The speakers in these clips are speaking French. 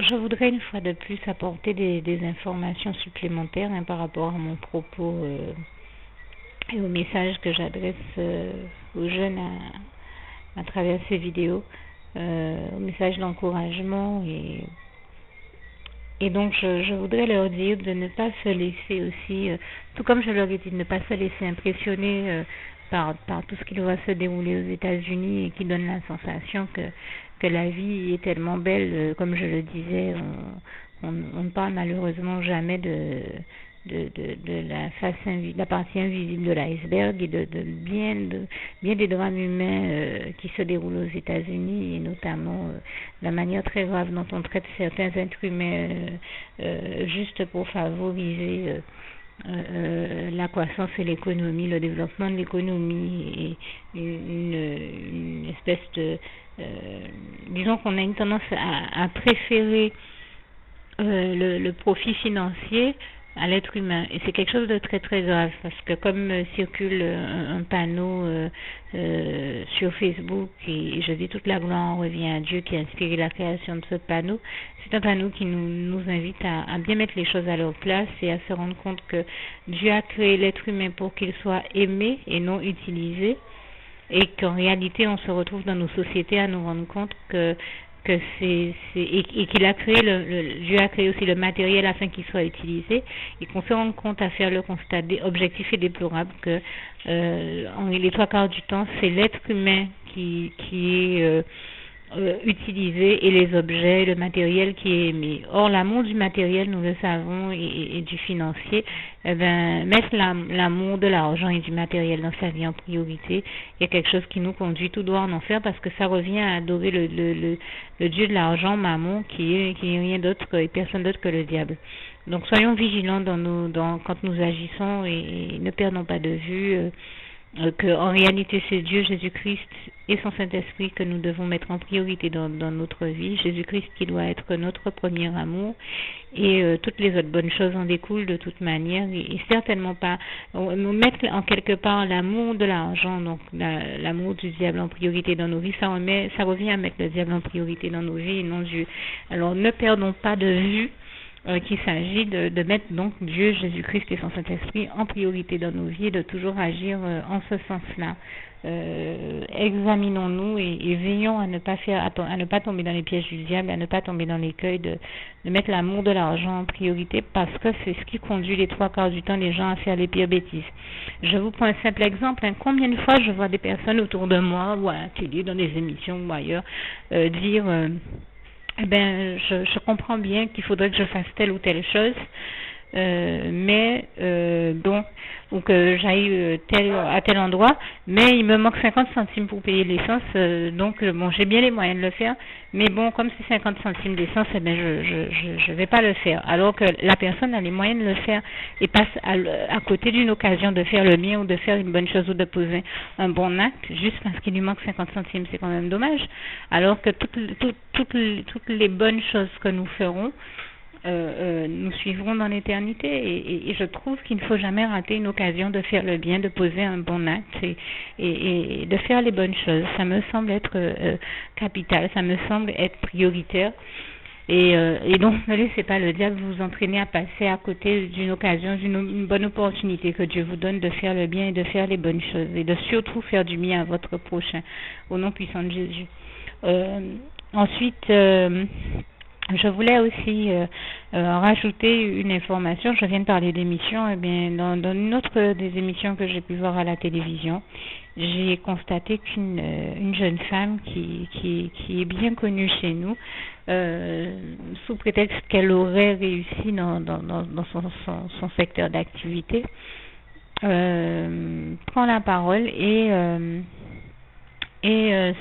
Je voudrais une fois de plus apporter des informations supplémentaires par rapport à mon propos et au message que j'adresse aux jeunes à travers ces vidéos, au message d'encouragement et donc je voudrais leur dire de ne pas se laisser aussi, tout comme je leur ai dit, de ne pas se laisser impressionner par tout ce qui doit se dérouler aux États-Unis et qui donne la sensation que la vie est tellement belle, comme je le disais, on ne parle malheureusement jamais de la face la partie invisible de l'iceberg et de bien des drames humains qui se déroulent aux États-Unis et notamment la manière très grave dont on traite certains êtres humains juste pour favoriser la croissance et l'économie, le développement de l'économie et une espèce de disons qu'on a une tendance à préférer le profit financier à l'être humain et c'est quelque chose de très très grave parce que comme circule un panneau sur Facebook et je dis toute la gloire revient à Dieu qui a inspiré la création de ce panneau, c'est un panneau qui nous invite à bien mettre les choses à leur place et à se rendre compte que Dieu a créé l'être humain pour qu'il soit aimé et non utilisé et qu'en réalité on se retrouve dans nos sociétés à nous rendre compte que et qu'il a créé Dieu a créé aussi le matériel afin qu'il soit utilisé et qu'on se rende compte à faire le constat objectif et déplorable que les trois quarts du temps c'est l'être humain qui est utilisé et les objets, le matériel qui est aimé. Or, l'amour du matériel, nous le savons, et du financier, mettre l'amour de l'argent et du matériel dans sa vie en priorité, il y a quelque chose qui nous conduit tout droit en enfer parce que ça revient à adorer le dieu de l'argent, Mammon, qui est rien d'autre et personne d'autre que le diable. Donc, soyons vigilants quand nous agissons et ne perdons pas de vue qu'en réalité c'est Dieu, Jésus-Christ et son Saint-Esprit que nous devons mettre en priorité dans notre vie. Jésus-Christ qui doit être notre premier amour et toutes les autres bonnes choses en découlent de toute manière et certainement pas nous mettre en quelque part l'amour de l'argent, donc l'amour du diable en priorité dans nos vies, ça revient à mettre le diable en priorité dans nos vies et non Dieu. Alors ne perdons pas de vue qu'il s'agit de mettre donc Dieu, Jésus-Christ et son Saint-Esprit en priorité dans nos vies et de toujours agir en ce sens-là. Examinons-nous et veillons à ne pas tomber dans les pièges du diable, à ne pas tomber dans l'écueil de mettre l'amour de l'argent en priorité parce que c'est ce qui conduit les trois quarts du temps les gens à faire les pires bêtises. Je vous prends un simple exemple. Combien de fois je vois des personnes autour de moi ou à la télé, dans des émissions ou ailleurs, dire je comprends bien qu'il faudrait que je fasse telle ou telle chose, ou que j'aille à tel endroit, mais il me manque 50 centimes pour payer l'essence, j'ai bien les moyens de le faire, mais bon, comme c'est 50 centimes d'essence, je vais pas le faire, alors que la personne a les moyens de le faire et passe à côté d'une occasion de faire le bien ou de faire une bonne chose ou de poser un bon acte, juste parce qu'il lui manque 50 centimes, c'est quand même dommage, alors que toutes les bonnes choses que nous ferons, nous suivrons dans l'éternité et je trouve qu'il ne faut jamais rater une occasion de faire le bien, de poser un bon acte et de faire les bonnes choses. Ça me semble être capital, ça me semble être prioritaire et donc ne laissez pas le diable vous entraîner à passer à côté d'une occasion, d'une bonne opportunité que Dieu vous donne de faire le bien et de faire les bonnes choses et de surtout faire du bien à votre prochain au nom puissant de Jésus. Ensuite, je voulais aussi rajouter une information. Je viens de parler d'émissions. Eh bien, dans une autre des émissions que j'ai pu voir à la télévision, j'ai constaté qu'une jeune femme qui est bien connue chez nous, sous prétexte qu'elle aurait réussi dans son secteur d'activité, prend la parole et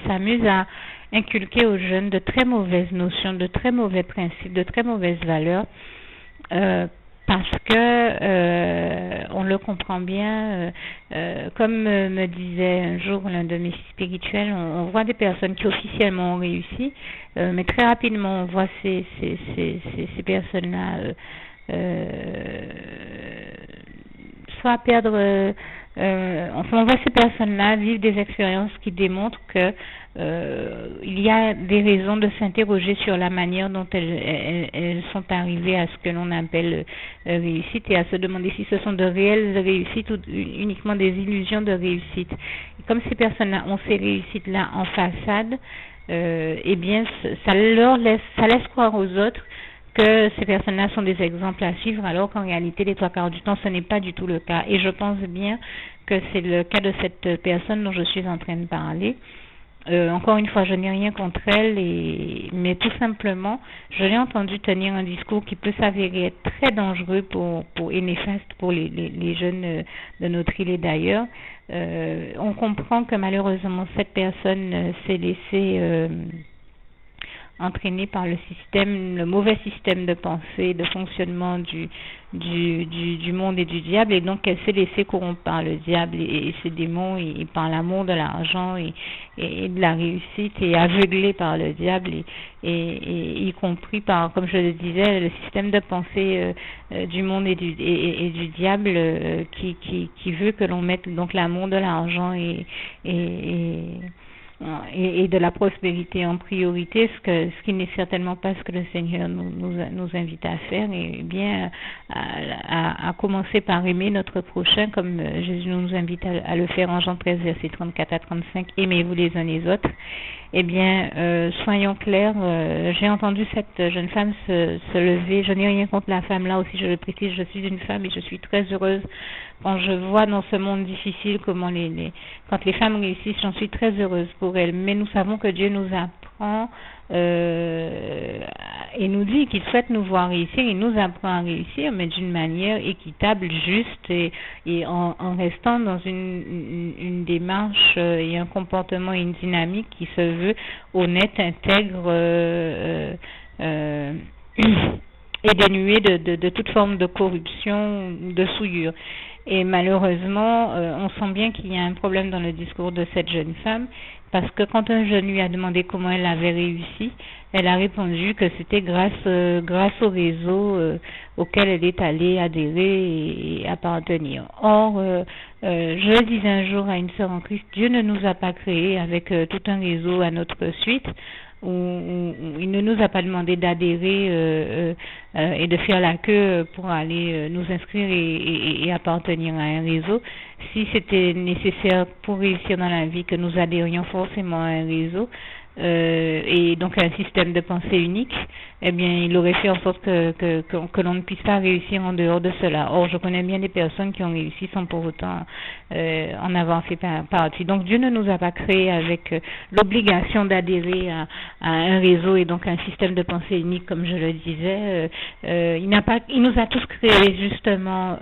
s'amuse à inculquer aux jeunes de très mauvaises notions, de très mauvais principes, de très mauvaises valeurs, parce que on le comprend bien, comme me disait un jour l'un de mes spirituels, on voit des personnes qui officiellement ont réussi, mais très rapidement on voit ces personnes-là soit perdre Enfin, on voit ces personnes-là vivre des expériences qui démontrent que il y a des raisons de s'interroger sur la manière dont elles sont arrivées à ce que l'on appelle réussite, et à se demander si ce sont de réelles réussites ou uniquement des illusions de réussite. Et comme ces personnes-là ont ces réussites-là en façade, eh bien, ça laisse croire aux autres que ces personnes-là sont des exemples à suivre, alors qu'en réalité, les trois quarts du temps, ce n'est pas du tout le cas. Et je pense bien que c'est le cas de cette personne dont je suis en train de parler. Encore une fois, je n'ai rien contre elle, mais tout simplement, je l'ai entendu tenir un discours qui peut s'avérer être très dangereux et néfaste pour les jeunes de notre île et d'ailleurs. On comprend que malheureusement, cette personne s'est laissée entraîné par le mauvais système de pensée, de fonctionnement du monde et du diable, et donc elle s'est laissée corrompre par le diable et ses démons, et par l'amour de l'argent et de la réussite, et aveuglée par le diable, et y compris par, comme je le disais, le système de pensée du monde et du diable qui veut que l'on mette donc l'amour de l'argent et de la prospérité en priorité, ce qui n'est certainement pas ce que le Seigneur nous invite à faire, et bien à commencer par aimer notre prochain, comme Jésus nous invite à le faire en Jean 13, versets 34 à 35, aimez-vous les uns les autres. Eh bien, soyons clairs, j'ai entendu cette jeune femme se lever. Je n'ai rien contre la femme, là aussi je le précise, je suis une femme et je suis très heureuse quand je vois dans ce monde difficile comment quand les femmes réussissent, j'en suis très heureuse pour elles. Mais nous savons que Dieu nous apprend et nous dit qu'il souhaite nous voir réussir. Il nous apprend à réussir, mais d'une manière équitable, juste, et en restant dans une démarche et un comportement et une dynamique qui se veut honnête, intègre et dénué de toute forme de corruption, de souillure. Et malheureusement, on sent bien qu'il y a un problème dans le discours de cette jeune femme, parce que quand un jeune lui a demandé comment elle avait réussi, elle a répondu que c'était grâce au réseau auquel elle est allée adhérer et appartenir. Or, je le disais un jour à une sœur en Christ, Dieu ne nous a pas créés avec tout un réseau à notre suite, où il ne nous a pas demandé d'adhérer et de faire la queue pour aller nous inscrire et appartenir à un réseau. Si c'était nécessaire pour réussir dans la vie que nous adhérions forcément à un réseau, et donc un système de pensée unique, eh bien, il aurait fait en sorte que l'on ne puisse pas réussir en dehors de cela. Or, je connais bien des personnes qui ont réussi sans pour autant en avoir fait partie. Donc, Dieu ne nous a pas créés avec l'obligation d'adhérer à un réseau et donc un système de pensée unique, comme je le disais. Il nous a tous créés justement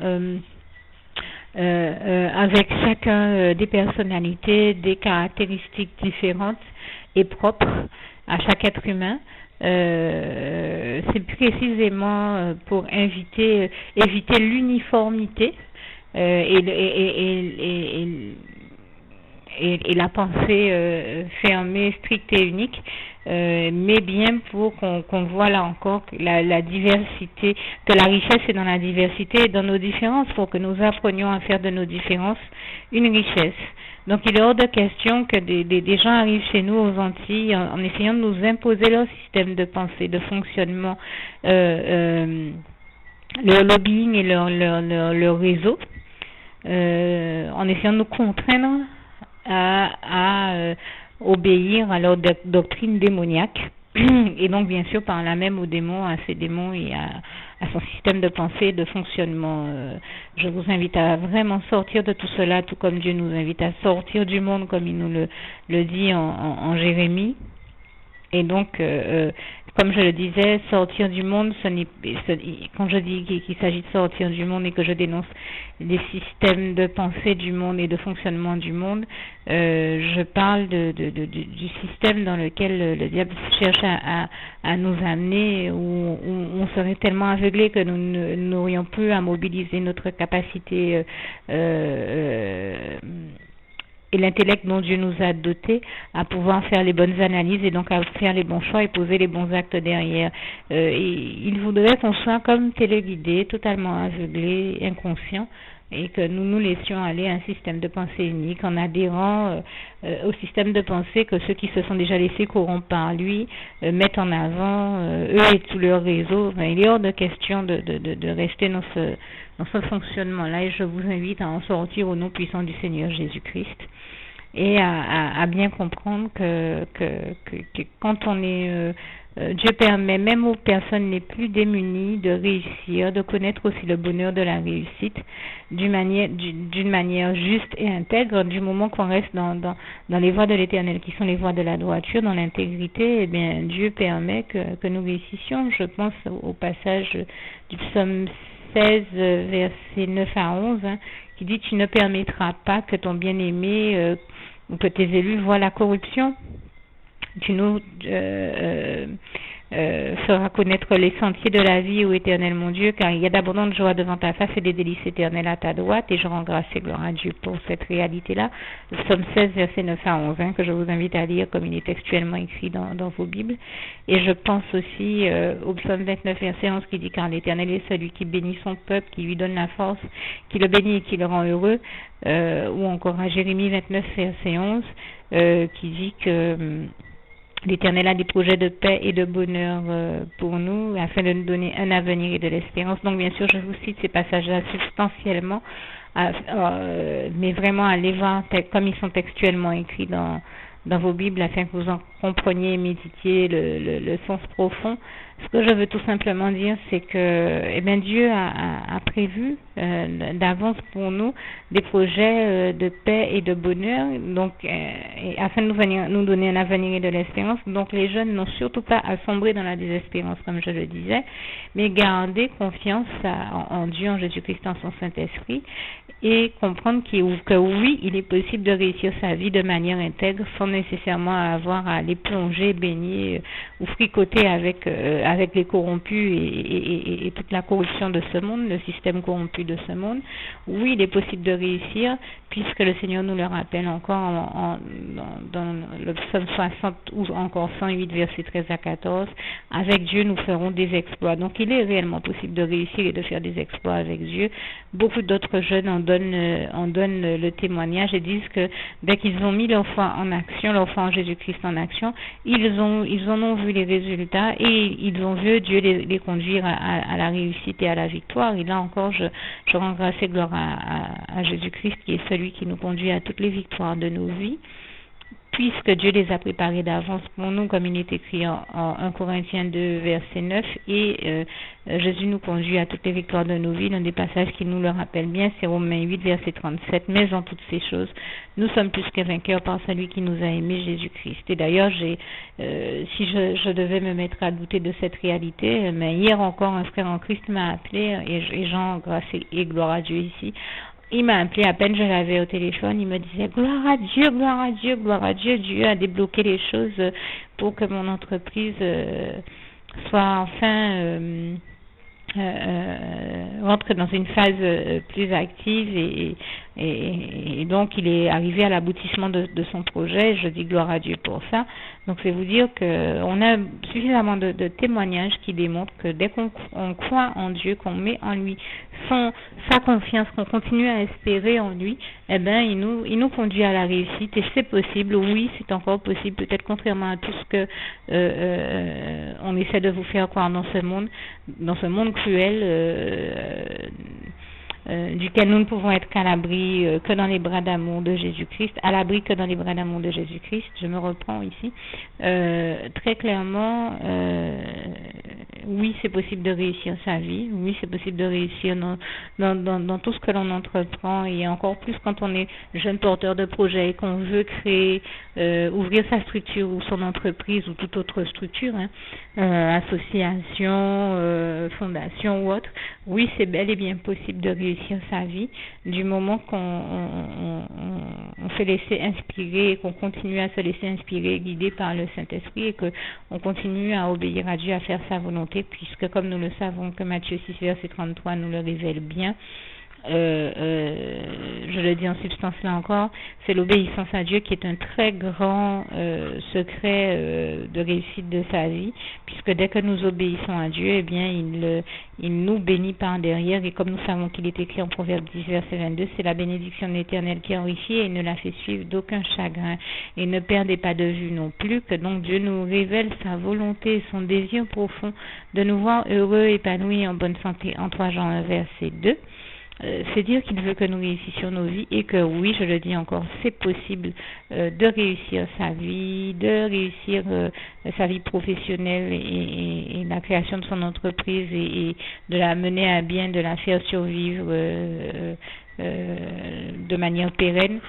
avec chacun des personnalités, des caractéristiques différentes et propres à chaque être humain. C'est précisément pour éviter l'uniformité et la pensée fermée, stricte et unique, mais bien pour qu'on voit là encore la diversité, que la richesse est dans la diversité et dans nos différences, pour que nous apprenions à faire de nos différences une richesse. Donc il est hors de question que des gens arrivent chez nous aux Antilles en essayant de nous imposer leur système de pensée, de fonctionnement, leur lobbying et leur réseau, en essayant de nous contraindre à obéir à leur doctrine démoniaque, et donc bien sûr par là même aux démons, à ces démons et à son système de pensée et de fonctionnement. Je vous invite à vraiment sortir de tout cela, tout comme Dieu nous invite à sortir du monde, comme il nous le dit en Jérémie. Et donc, comme je le disais, sortir du monde, quand je dis qu'il s'agit de sortir du monde et que je dénonce les systèmes de pensée du monde et de fonctionnement du monde, je parle du système dans lequel le diable cherche à nous amener, où on serait tellement aveuglé que nous n'aurions plus à mobiliser notre capacité et l'intellect dont Dieu nous a dotés, à pouvoir faire les bonnes analyses et donc à faire les bons choix et poser les bons actes derrière. Et il voudrait qu'on soit comme téléguidé, totalement aveuglé, inconscient et que nous nous laissions aller à un système de pensée unique en adhérant au système de pensée que ceux qui se sont déjà laissés corrompre par lui mettent en avant, eux et tout leur réseau. Enfin, il est hors de question de rester dans ce fonctionnement-là, et je vous invite à en sortir au nom puissant du Seigneur Jésus-Christ et à bien comprendre que quand on est Dieu permet même aux personnes les plus démunies de réussir, de connaître aussi le bonheur de la réussite d'une manière juste et intègre, du moment qu'on reste dans les voies de l'Éternel, qui sont les voies de la droiture, dans l'intégrité. Eh bien, Dieu permet que nous réussissions. Je pense au passage du psaume 16, versets 9 à 11, qui dit « Tu ne permettras pas que ton bien-aimé ou que tes élus voient la corruption. Tu nous feras connaître les sentiers de la vie, ô Éternel mon Dieu, car il y a d'abondantes joies devant ta face et des délices éternelles à ta droite, et je rends grâce et gloire à Dieu pour cette réalité-là. » Le psaume 16, versets 9 à 11, que je vous invite à lire comme il est textuellement écrit dans vos Bibles. Et je pense aussi au psaume 29, verset 11, qui dit « Car l'Éternel est celui qui bénit son peuple, qui lui donne la force, qui le bénit et qui le rend heureux. » Ou encore à Jérémie 29, verset 11, qui dit que l'Éternel a des projets de paix et de bonheur pour nous, afin de nous donner un avenir et de l'espérance. Donc, bien sûr, je vous cite ces passages-là substantiellement, mais vraiment allez voir comme ils sont textuellement écrits dans vos Bibles, afin que vous en compreniez et méditiez le sens profond. Ce que je veux tout simplement dire, c'est que Dieu a prévu d'avance pour nous des projets de paix et de bonheur, donc afin de nous donner un avenir et de l'espérance. Donc les jeunes n'ont surtout pas à sombrer dans la désespérance, comme je le disais, mais garder confiance en Dieu, en Jésus-Christ, en son Saint-Esprit, et comprendre que oui, il est possible de réussir sa vie de manière intègre sans nécessairement avoir à les plonger, baigner ou fricoter avec les corrompus et toute la corruption de ce monde, le système corrompu de ce monde. Oui, il est possible de réussir, puisque le Seigneur nous le rappelle encore dans le psaume 60 ou encore 108, versets 13 à 14. Avec Dieu, nous ferons des exploits. Donc, il est réellement possible de réussir et de faire des exploits avec Dieu. Beaucoup d'autres jeunes en donnent le témoignage et disent que dès qu'ils ont mis leur foi en action, leur foi en Jésus-Christ en action, ils en ont vu les résultats et ils ont vu Dieu les conduire à la réussite et à la victoire. Et là encore, je rends grâce et gloire à Jésus-Christ, qui est celui qui nous conduit à toutes les victoires de nos vies, puisque Dieu les a préparés d'avance pour nous, comme il est écrit en 1 Corinthiens 2, verset 9, et Jésus nous conduit à toutes les victoires de nos vies. L'un des passages qui nous le rappelle bien, c'est Romains 8, verset 37, « Mais en toutes ces choses, nous sommes plus que vainqueurs par celui qui nous a aimés, Jésus-Christ. » Et d'ailleurs, si je devais me mettre à douter de cette réalité, mais hier encore, un frère en Christ m'a appelé, et j'en grâce et gloire à Dieu ici. Il m'a appelé, à peine je l'avais au téléphone, il me disait « Gloire à Dieu, gloire à Dieu, gloire à Dieu, Dieu a débloqué les choses pour que mon entreprise soit enfin rentre dans une phase plus active et donc il est arrivé à l'aboutissement de son projet. Je dis gloire à Dieu pour ça. Donc c'est vous dire qu'on a suffisamment de témoignages qui démontrent que dès qu'on croit en Dieu, qu'on met en lui sa confiance, qu'on continue à espérer en lui, il nous conduit à la réussite, et c'est possible. Oui, c'est encore possible, peut-être contrairement à tout ce que on essaie de vous faire croire dans ce monde cruel duquel nous ne pouvons être qu'à l'abri que dans les bras d'amour de Jésus-Christ, à l'abri que dans les bras d'amour de Jésus-Christ. Je me reprends ici. Très clairement, oui, c'est possible de réussir sa vie, oui, c'est possible de réussir dans tout ce que l'on entreprend, et encore plus quand on est jeune porteur de projet et qu'on veut créer, ouvrir sa structure ou son entreprise ou toute autre structure, association, fondation ou autre. Oui, c'est bel et bien possible de réussir sa vie du moment qu'on se laisser inspirer et qu'on continue à se laisser inspirer et guider par le Saint-Esprit, et qu'on continue à obéir à Dieu, à faire sa volonté, puisque comme nous le savons que Matthieu 6 verset 33 nous le révèle bien, je le dis en substance là encore, c'est l'obéissance à Dieu qui est un très grand secret de réussite de sa vie, puisque dès que nous obéissons à Dieu, eh bien, il nous bénit par derrière, et comme nous savons qu'il est écrit en Proverbe 10, verset 22, c'est la bénédiction de l'Éternel qui enrichit et ne la fait suivre d'aucun chagrin. Et ne perdez pas de vue non plus que donc Dieu nous révèle sa volonté, son désir profond de nous voir heureux, épanouis, en bonne santé, en 3 Jean 1, verset 2. C'est dire qu'il veut que nous réussissions nos vies et que oui, je le dis encore, c'est possible de réussir sa vie, de réussir sa vie professionnelle et la création de son entreprise et de la mener à bien, de la faire survivre de manière pérenne.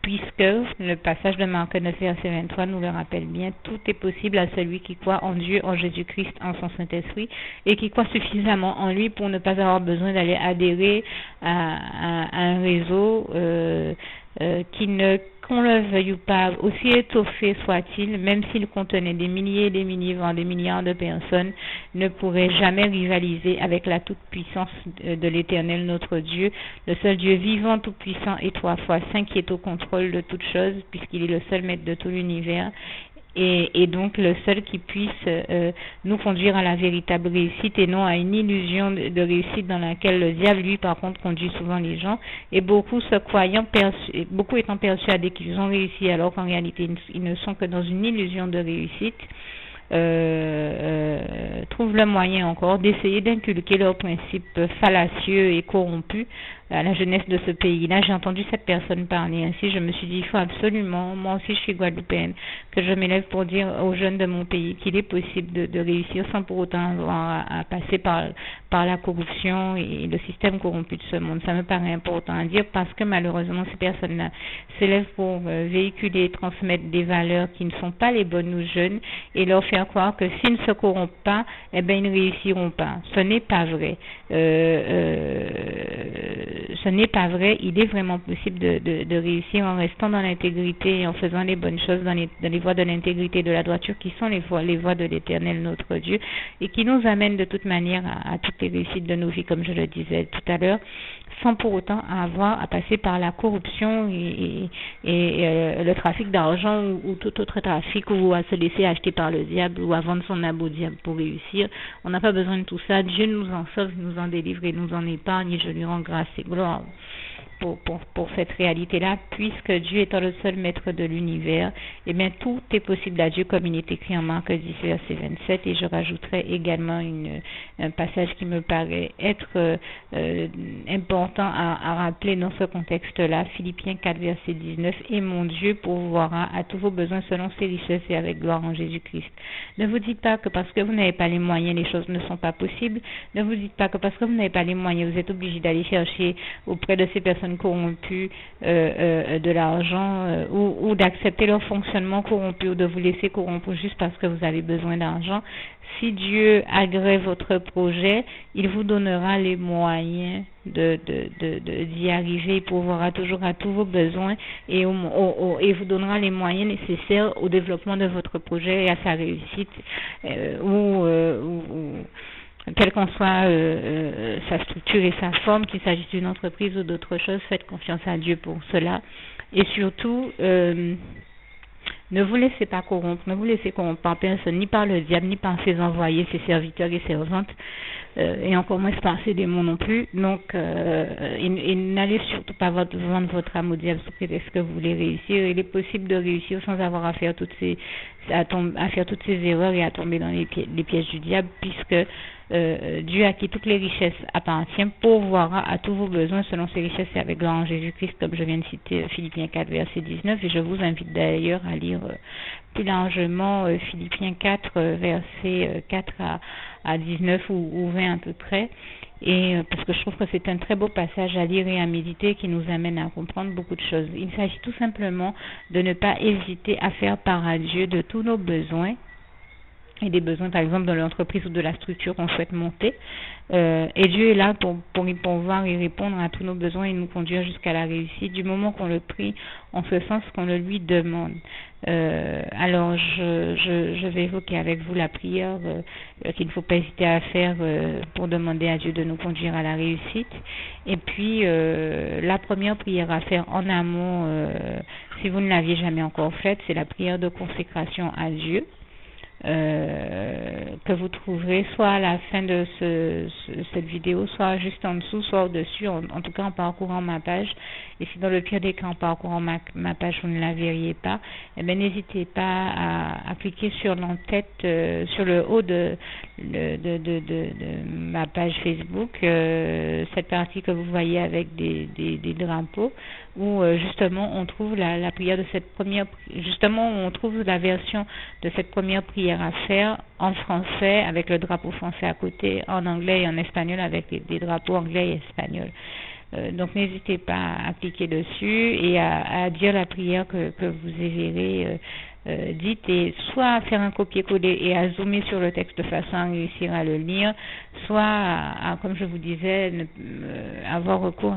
Puisque le passage de Marc 9, verset 23 nous le rappelle bien, tout est possible à celui qui croit en Dieu, en Jésus-Christ, en son Saint-Esprit, et qui croit suffisamment en lui pour ne pas avoir besoin d'aller adhérer à un réseau qui ne, qu'on le veuille ou pas, aussi étoffé soit-il, même s'il contenait des milliers et des milliers, voire des milliards de personnes, ne pourrait jamais rivaliser avec la toute-puissance de l'Éternel notre Dieu, le seul Dieu vivant, tout-puissant et 3 fois saint qui est au contrôle de toutes choses, puisqu'il est le seul maître de tout l'univers. Et donc le seul qui puisse nous conduire à la véritable réussite et non à une illusion de réussite dans laquelle le diable, lui, par contre, conduit souvent les gens, et beaucoup étant persuadés qu'ils ont réussi alors qu'en réalité ils ne sont que dans une illusion de réussite, trouvent le moyen encore d'essayer d'inculquer leurs principes fallacieux et corrompus à la jeunesse de ce pays-là. J'ai entendu cette personne parler ainsi, je me suis dit, il faut absolument, moi aussi je suis guadeloupéenne, que je m'élève pour dire aux jeunes de mon pays qu'il est possible de réussir sans pour autant avoir à passer par la corruption et le système corrompu de ce monde. Ça me paraît important à dire parce que malheureusement ces personnes-là s'élèvent pour véhiculer et transmettre des valeurs qui ne sont pas les bonnes aux jeunes et leur faire croire que s'ils ne se corrompent pas, eh bien ils ne réussiront pas. Ce n'est pas vrai. Ce n'est pas vrai. Il est vraiment possible de réussir en restant dans l'intégrité et en faisant les bonnes choses dans les voies de l'intégrité et de la droiture qui sont les voies de l'Éternel notre Dieu et qui nous amènent de toute manière à toutes les réussites de nos vies, comme je le disais tout à l'heure, sans pour autant avoir à passer par la corruption et le trafic d'argent ou tout autre trafic ou à se laisser acheter par le diable ou à vendre son âme au diable pour réussir. On n'a pas besoin de tout ça. Dieu nous en sauve, nous en délivre et nous en épargne et je lui rends grâce et gloire pour cette réalité-là, puisque Dieu étant le seul maître de l'univers, eh bien tout est possible à Dieu, comme il est écrit en Marc 10, verset 27, et je rajouterai également un passage qui me paraît être important à rappeler dans ce contexte-là, Philippiens 4, verset 19, et mon Dieu pourvoira à tous vos besoins selon ses richesses et avec gloire en Jésus-Christ. Ne vous dites pas que parce que vous n'avez pas les moyens, les choses ne sont pas possibles. Ne vous dites pas que parce que vous n'avez pas les moyens, vous êtes obligé d'aller chercher auprès de ces personnes corrompues de l'argent ou d'accepter leur fonctionnement corrompu ou de vous laisser corrompre juste parce que vous avez besoin d'argent. Si Dieu agrée votre projet, il vous donnera les moyens d'y arriver, il pourvoira toujours à tous vos besoins et vous donnera les moyens nécessaires au développement de votre projet et à sa réussite quelle qu'en soit sa structure et sa forme, qu'il s'agisse d'une entreprise ou d'autre chose, faites confiance à Dieu pour cela. Et surtout, ne vous laissez pas corrompre, ne vous laissez corrompre par personne, ni par le diable, ni par ses envoyés, ses serviteurs et servantes, et encore moins par ses démons non plus. Donc, et n'allez surtout pas vendre votre âme au diable sous prétexte que vous voulez réussir. Il est possible de réussir sans avoir à faire toutes ces erreurs et à tomber dans les pièges du diable, puisque Dieu à qui toutes les richesses appartiennent pourvoira à tous vos besoins selon ses richesses et avec gloire en Jésus-Christ, comme je viens de citer Philippiens 4 verset 19, et je vous invite d'ailleurs à lire plus largement Philippiens 4 verset 4 à 19 ou 20 à peu près, et parce que je trouve que c'est un très beau passage à lire et à méditer qui nous amène à comprendre beaucoup de choses. Il s'agit tout simplement de ne pas hésiter à faire part à Dieu de tous nos besoins et des besoins, par exemple, dans l'entreprise ou de la structure qu'on souhaite monter. Et Dieu est là pour y pourvoir et répondre à tous nos besoins et nous conduire jusqu'à la réussite. Du moment qu'on le prie, en ce sens qu'on le lui demande. Alors, je vais évoquer avec vous la prière qu'il ne faut pas hésiter à faire pour demander à Dieu de nous conduire à la réussite. Et puis, la première prière à faire en amont, si vous ne l'aviez jamais encore faite, c'est la prière de consécration à Dieu. Que vous trouverez soit à la fin de cette vidéo, soit juste en dessous, soit au-dessus, en tout cas en parcourant ma page. Et si dans le pire des cas, en parcourant ma page, vous ne la verriez pas, eh bien, n'hésitez pas à cliquer sur l'entête, sur le haut de ma page Facebook, cette partie que vous voyez avec des drapeaux, où justement on trouve la prière de cette première, justement on trouve la version de cette première prière à faire en français avec le drapeau français à côté, en anglais et en espagnol avec des drapeaux anglais et espagnols. Donc n'hésitez pas à cliquer dessus et à dire la prière que vous verrez dite, et soit à faire un copier-coller et à zoomer sur le texte de façon à réussir à le lire, soit à comme je vous disais, avoir recours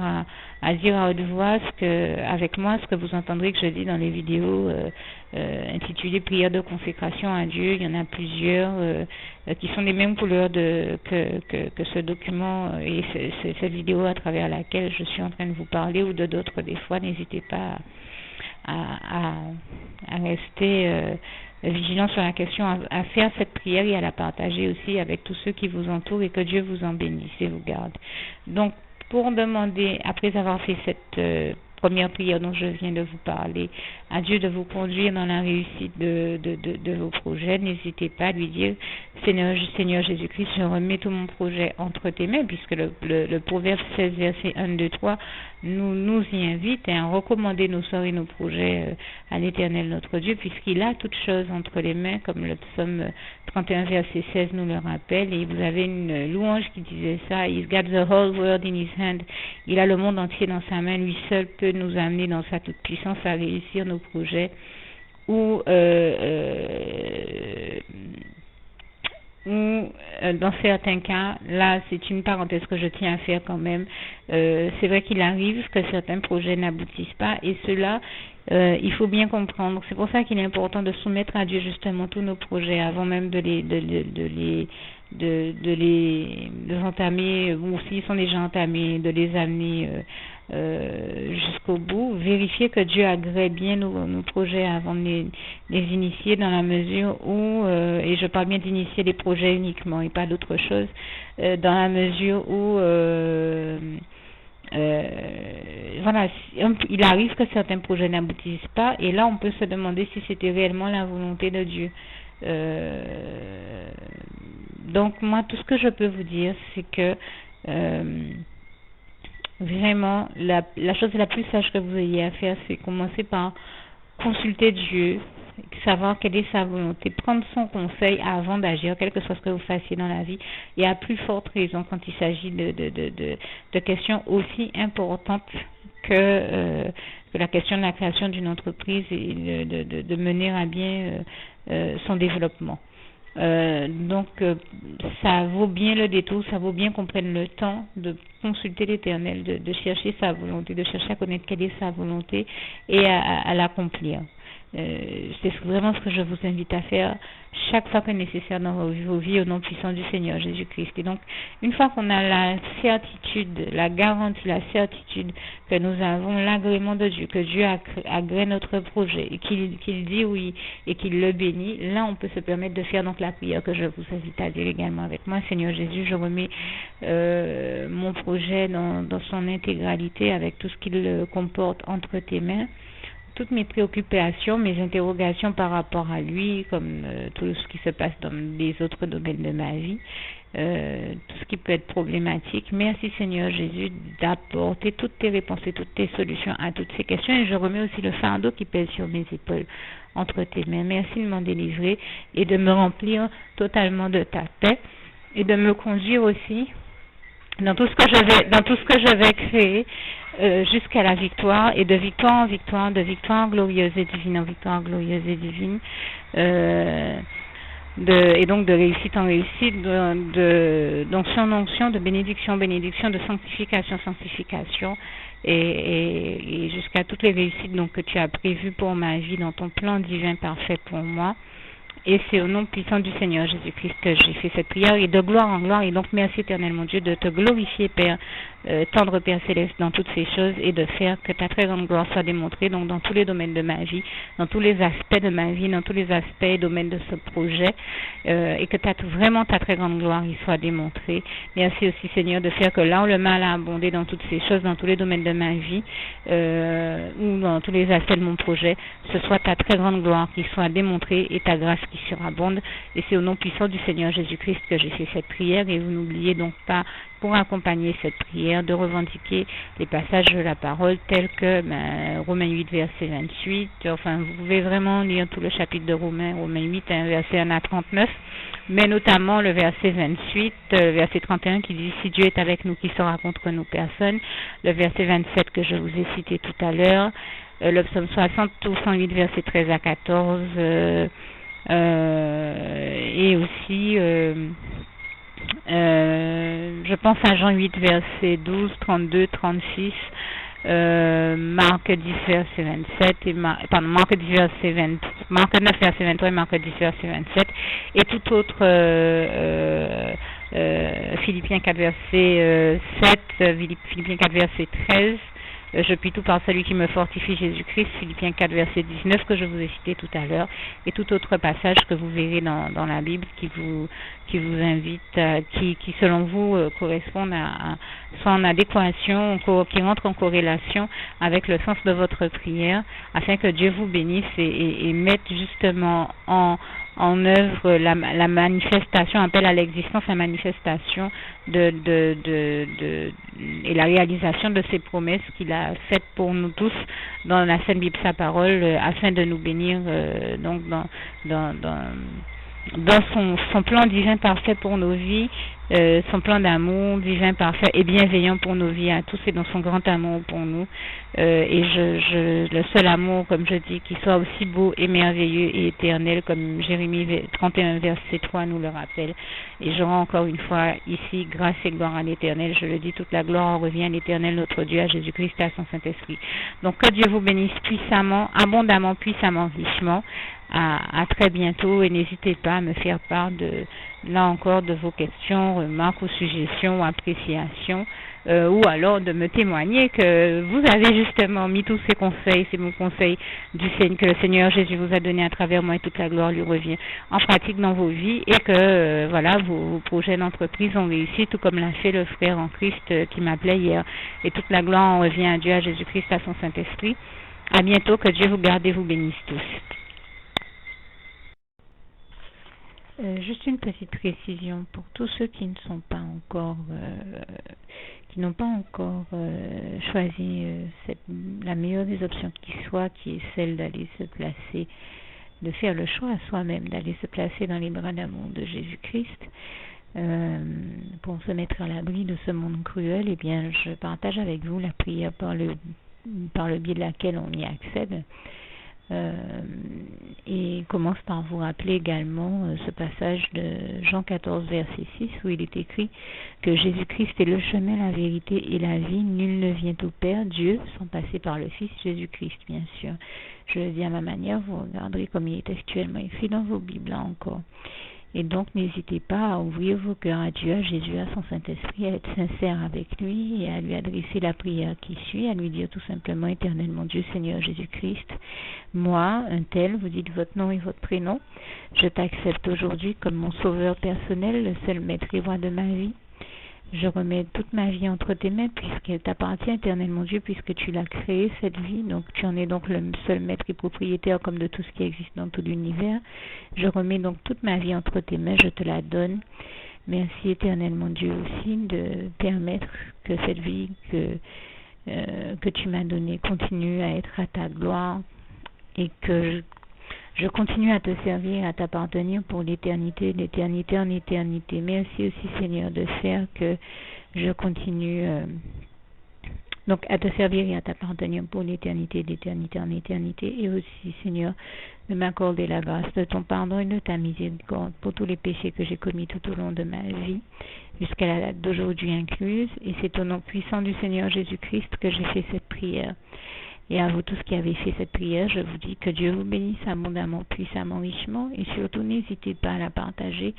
à dire à haute voix avec moi ce que vous entendrez que je dis dans les vidéos intitulées prière de consécration à Dieu. Il y en a plusieurs qui sont des mêmes couleurs que ce document et cette vidéo à travers laquelle je suis en train de vous parler, ou de d'autres des fois. N'hésitez pas à rester vigilant sur la question, à faire cette prière et à la partager aussi avec tous ceux qui vous entourent, et que Dieu vous en bénisse et vous garde. Donc, pour demander, après avoir fait cette première prière dont je viens de vous parler, à Dieu de vous conduire dans la réussite de vos projets, n'hésitez pas à lui dire: Seigneur Jésus-Christ, je remets tout mon projet entre tes mains, puisque le Proverbe 16, verset 1, 2, 3 nous y invite à recommander nos sorts et nos projets à l'Éternel notre Dieu, puisqu'il a toutes choses entre les mains, comme le psaume 31, verset 16 nous le rappelle. Et vous avez une louange qui disait ça: He's got the whole world in his hand. Il a le monde entier dans sa main, lui seul peut nous amener dans sa toute puissance à réussir nos projets, ou dans certains cas, là c'est une parenthèse que je tiens à faire quand même, c'est vrai qu'il arrive que certains projets n'aboutissent pas, et cela il faut bien comprendre. C'est pour ça qu'il est important de soumettre à Dieu justement tous nos projets avant même de les entamer, ou s'ils sont déjà entamés, de les amener jusqu'au bout. Vérifier que Dieu agrée bien nos projets avant de les initier, dans la mesure où, et je parle bien d'initier les projets uniquement et pas d'autre chose, dans la mesure où voilà, il arrive que certains projets n'aboutissent pas, et là on peut se demander si c'était réellement la volonté de Dieu. Donc moi, tout ce que je peux vous dire, c'est que vraiment la chose la plus sage que vous ayez à faire, c'est commencer par consulter Dieu, savoir quelle est sa volonté, prendre son conseil avant d'agir, quel que soit ce que vous fassiez dans la vie, et à plus forte raison quand il s'agit de questions aussi importantes que la question de la création d'une entreprise et de mener à bien son développement. Donc ça vaut bien le détour, ça vaut bien qu'on prenne le temps de consulter l'Éternel, de chercher sa volonté, de chercher à connaître quelle est sa volonté et à l'accomplir. C'est vraiment ce que je vous invite à faire chaque fois que nécessaire dans vos vies, au nom puissant du Seigneur Jésus-Christ. Et donc, une fois qu'on a la certitude, la garantie, la certitude que nous avons l'agrément de Dieu, que Dieu agrée notre projet et qu'il dit oui et qu'il le bénit, là on peut se permettre de faire donc la prière que je vous invite à dire également avec moi. Seigneur Jésus, je remets mon projet dans son intégralité, avec tout ce qu'il comporte, entre tes mains. Toutes mes préoccupations, mes interrogations par rapport à lui, comme tout ce qui se passe dans les autres domaines de ma vie, tout ce qui peut être problématique. Merci Seigneur Jésus d'apporter toutes tes réponses et toutes tes solutions à toutes ces questions, et je remets aussi le fardeau qui pèse sur mes épaules entre tes mains. Merci de m'en délivrer et de me remplir totalement de ta paix, et de me conduire aussi dans tout ce que je vais créer jusqu'à la victoire, et de victoire en victoire, de victoire glorieuse et divine en victoire glorieuse et divine. et donc de réussite en réussite, d'onction en onction, de bénédiction en bénédiction, de sanctification en sanctification, et jusqu'à toutes les réussites donc que tu as prévues pour ma vie dans ton plan divin parfait pour moi. Et c'est au nom puissant du Seigneur Jésus-Christ que j'ai fait cette prière, et de gloire en gloire. Et donc merci éternel mon Dieu de te glorifier, Père, tendre Père céleste, dans toutes ces choses, et de faire que ta très grande gloire soit démontrée donc dans tous les domaines de ma vie, dans tous les aspects de ma vie, dans tous les aspects et domaines de ce projet, et que vraiment ta très grande gloire y soit démontrée. Merci aussi Seigneur de faire que là où le mal a abondé dans toutes ces choses, dans tous les domaines de ma vie, ou dans tous les aspects de mon projet, ce soit ta très grande gloire qui soit démontrée et ta grâce qui surabonde. Et c'est au nom puissant du Seigneur Jésus-Christ que j'ai fait cette prière. Et vous n'oubliez donc pas, pour accompagner cette prière, de revendiquer les passages de la parole tels que Romains 8 verset 28. Enfin, vous pouvez vraiment lire tout le chapitre de Romains 8 verset 1 à 39, mais notamment le verset 28, verset 31 qui dit: si Dieu est avec nous, qui sera contre nous? Personne. Le verset 27 que je vous ai cité tout à l'heure, le psaume 60 ou 108 verset 13 à 14, et aussi je pense à Jean 8 verset 12, 32, 36, Marc 10 verset 27 et Marc 9 verset 23 et Marc 10 verset 27, et tout autre, Philippiens 4 verset 7, Philippiens 4 verset 13, je puis tout par celui qui me fortifie, Jésus-Christ, Philippiens 4 verset 19 que je vous ai cité tout à l'heure, et tout autre passage que vous verrez dans la Bible qui vous invite, qui selon vous correspondent soit en adéquation, qui rentrent en corrélation avec le sens de votre prière, afin que Dieu vous bénisse et mette justement en œuvre la manifestation, appelle à l'existence la manifestation et la réalisation de ses promesses qu'il a faites pour nous tous dans la Sainte Bible, sa parole, afin de nous bénir donc dans son plan divin parfait pour nos vies, son plan d'amour divin parfait et bienveillant pour nos vies à tous, et dans son grand amour pour nous, et le seul amour, comme je dis, qui soit aussi beau et merveilleux et éternel, comme Jérémie 31 verset 3 nous le rappelle. Et je rends encore une fois ici grâce et gloire à l'Éternel. Je le dis, toute la gloire revient à l'Éternel notre Dieu, à Jésus-Christ et à son Saint-Esprit. Donc que Dieu vous bénisse puissamment, abondamment, puissamment, richement. À très bientôt, et n'hésitez pas à me faire part là encore de vos questions, remarques ou suggestions ou appréciations, ou alors de me témoigner que vous avez justement mis tous ces conseils, ces bons conseils que le Seigneur Jésus vous a donné à travers moi, et toute la gloire lui revient en pratique dans vos vies, et que voilà, vos projets d'entreprise ont réussi, tout comme l'a fait le frère en Christ qui m'appelait hier, et toute la gloire en revient à Dieu, à Jésus-Christ, à son Saint-Esprit. À bientôt, que Dieu vous garde et vous bénisse tous. Juste une petite précision pour tous ceux qui n'ont pas encore choisi la meilleure des options qui soit, qui est celle d'aller se placer, de faire le choix à soi-même, d'aller se placer dans les bras d'amour de Jésus-Christ, pour se mettre à l'abri de ce monde cruel. Eh bien, je partage avec vous la prière par le biais de laquelle on y accède. Et commence par vous rappeler également ce passage de Jean 14 verset 6 où il est écrit que Jésus-Christ est le chemin, la vérité et la vie. Nul ne vient au Père, Dieu, sans passer par le Fils Jésus-Christ, bien sûr. Je le dis à ma manière, vous regarderez comme il est actuellement écrit dans vos Bibles là encore. Et donc, n'hésitez pas à ouvrir vos cœurs à Dieu, à Jésus, à son Saint-Esprit, à être sincère avec lui et à lui adresser la prière qui suit, à lui dire tout simplement: Éternel mon Dieu, Seigneur Jésus-Christ, moi, un tel, vous dites votre nom et votre prénom, je t'accepte aujourd'hui comme mon sauveur personnel, le seul maître et roi de ma vie. Je remets toute ma vie entre tes mains, puisqu'elle t'appartient, Éternel mon Dieu, puisque tu l'as créée, cette vie. Donc tu en es donc le seul maître et propriétaire comme de tout ce qui existe dans tout l'univers. Je remets donc toute ma vie entre tes mains, je te la donne. Merci, Éternel mon Dieu, aussi de permettre que cette vie que tu m'as donnée continue à être à ta gloire, et que je continue à te servir, à t'appartenir pour l'éternité, d'éternité en éternité. Merci aussi, Seigneur, de faire que je continue Donc, à te servir et à t'appartenir pour l'éternité, d'éternité en éternité. Et aussi, Seigneur, de m'accorder la grâce de ton pardon et de ta miséricorde pour tous les péchés que j'ai commis tout au long de ma vie, jusqu'à la date d'aujourd'hui incluse. Et c'est au nom puissant du Seigneur Jésus-Christ que j'ai fait cette prière. Et à vous tous qui avez fait cette prière, je vous dis que Dieu vous bénisse abondamment, puissamment, richement. Et surtout, n'hésitez pas à la partager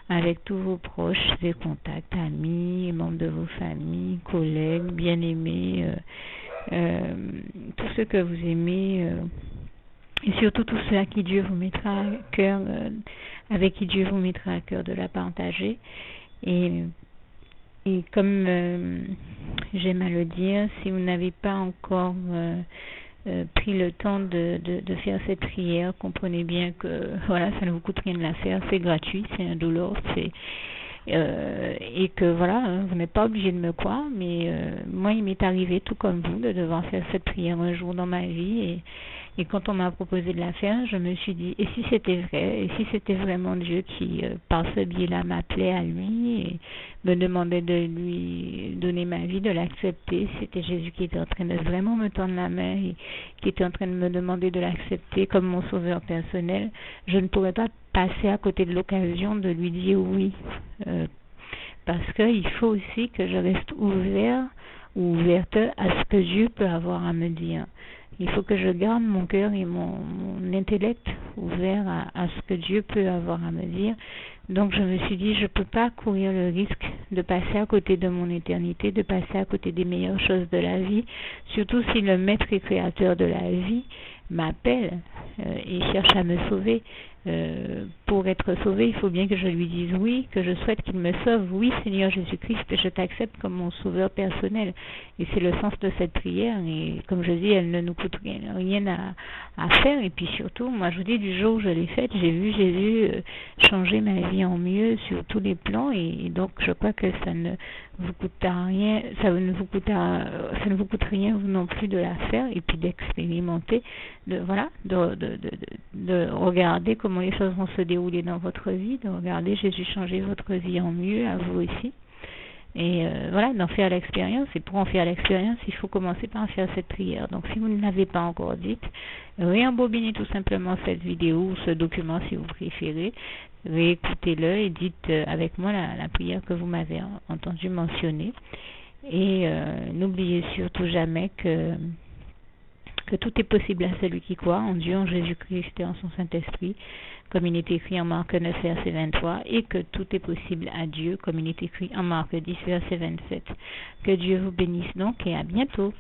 avec tous vos proches et contacts, amis, membres de vos familles, collègues, bien-aimés, tous ceux que vous aimez. Et surtout tous ceux à qui Dieu vous mettra à cœur, avec qui Dieu vous mettra à cœur de la partager. Et comme j'aime à le dire, si vous n'avez pas encore pris le temps de faire cette prière, comprenez bien que voilà, ça ne vous coûte rien de la faire, c'est gratuit, c'est indolore, et que voilà, vous n'êtes pas obligé de me croire, mais moi il m'est arrivé tout comme vous de devoir faire cette prière un jour dans ma vie, et quand on m'a proposé de la faire, je me suis dit, et si c'était vrai, et si c'était vraiment Dieu qui, par ce biais-là, m'appelait à lui et me demandait de lui donner ma vie, de l'accepter, c'était Jésus qui était en train de vraiment me tendre la main et qui était en train de me demander de l'accepter comme mon sauveur personnel, je ne pourrais pas passer à côté de l'occasion de lui dire oui, parce qu'il faut aussi que je reste ouvert ou ouverte à ce que Dieu peut avoir à me dire. Il faut que je garde mon cœur et mon intellect ouvert à ce que Dieu peut avoir à me dire. Donc je me suis dit, je ne peux pas courir le risque de passer à côté de mon éternité, de passer à côté des meilleures choses de la vie, surtout si le maître et créateur de la vie m'appelle et cherche à me sauver. Pour être sauvé, il faut bien que je lui dise oui, que je souhaite qu'il me sauve. Oui, Seigneur Jésus-Christ, je t'accepte comme mon sauveur personnel. Et c'est le sens de cette prière. Et comme je dis, elle ne nous coûte rien à faire. Et puis surtout, moi je vous dis, du jour où je l'ai faite, j'ai vu Jésus changer ma vie en mieux sur tous les plans. Et donc je crois que ça ne vous coûte rien, ça ne vous coûte rien vous non plus de la faire et puis d'expérimenter, de regarder comment les choses vont se dérouler dans votre vie, de regarder Jésus changer votre vie en mieux, à vous aussi. Et voilà, d'en faire l'expérience. Et pour en faire l'expérience, il faut commencer par faire cette prière. Donc si vous ne l'avez pas encore dite, réembobinez tout simplement cette vidéo ou ce document si vous préférez, réécoutez-le et dites avec moi la prière que vous m'avez entendu mentionner. Et n'oubliez surtout jamais que tout est possible à celui qui croit en Dieu, en Jésus-Christ et en son Saint-Esprit, comme il est écrit en Marc 9, verset 23, et que tout est possible à Dieu, comme il est écrit en Marc 10, verset 27. Que Dieu vous bénisse donc et à bientôt.